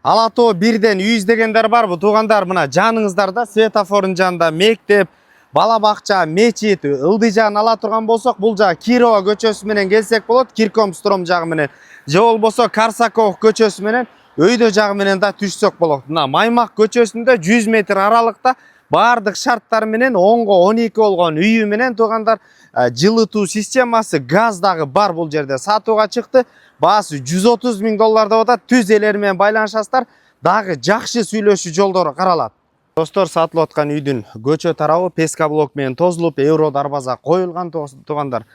Ала Тоо 1ден үй издегендер барбы туугандар? Мына жаныңыздарда светофордун жанында мектеп, бала бакча, мечит, ылдый жагын ала турган болсок, бул жагы Кирова көчөсү менен келсек болот, Киркомстром жагы менен. Же болбосо Карсаков көчөсү менен өйдө жагы менен да түшсөк болот. Мына Маймак көчөсүндө 100 метр аралыкта бардык шарттар менен 10го 12 болгон үйү менен туугандар жылытуу системасы, газ дагы бар бул жерде сатууга чыкты. Баасы 130 000 доллар деп атат. Түз элер менен байланышасыздар. Дагы жакшы сүйлөшүү жолдору каралат. Достор, сатылып аткан үйдүн көчө тарабы пескаблок менен тозулуп, евро дарбаза коюлган туугандар.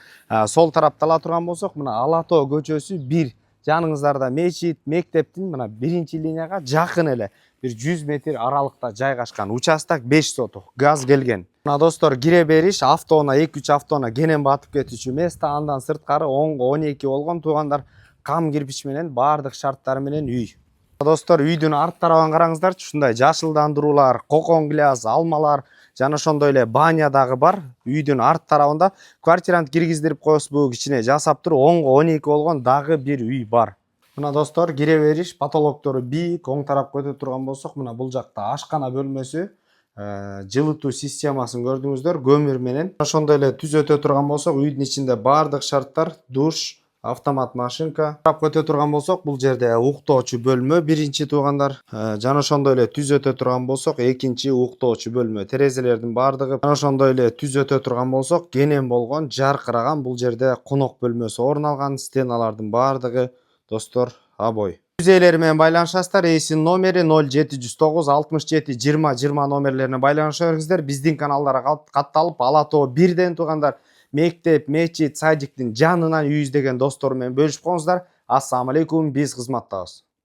Сол тарапта ала турган болсок, мына Ала Тоо көчөсү 1. Жаныңыздарда мечит, мектептин мына биринчи линияга жакын эле 100 метр аралыкта жайгашкан участок 5 соток. Газ келген. Мына достор, кире бериш автоуна 2-3 автоуна кенен батып кетүүчү место, андан сырткары 10го 12 болгон туугандар. Кам кирпич менен бардык шарттары менен үй. Достор, үйдүн арт тарабын караңыздарчы, ушундай жашылдандыруулар, кокон гляз, алмалар жана ошондой эле баня дагы бар. Үйдүн арт тарабында квартирант киргиздирип коесузбу, кичине жасап туруп 10го 12 болгон дагы бир үй бар. Мына достор, кире бериш потолоктору бийик, оң тарапка өтө турган болсок, мына бул жакта ашкана бөлмөсү, жылытуу системасын көрдүңүздөр, көмүр менен. Ошондой эле түз өтө турган болсок, үйдүн ичинде бардык шарттар, душ, автомат машинка. Тарапка өтө турган болсок, бул жерде уктоочу бөлмө биринчи туугандар. Жана ошондой эле түз өтө турган болсок, экинчи уктоочу бөлмө. Терезелердин бардыгы. Жана ошондой эле түз өтө турган болсок, кенен болгон жаркыраган бул жерде конок бөлмөсү орун алган. Стеналардын бардыгы достор абой. Түз ээлери менен байланышасыздар. Эсин номери 0709 67 20 20 номерлерине байланыша бериңиздер. Биздин каналдарга катталып, Ала Тоо 1ден туугандар мектеп, мечит, садиктин жанынан үй издеген достор менен бөлүшүп коңуздар. Ассаламу алейкум, биз кызматтабыз.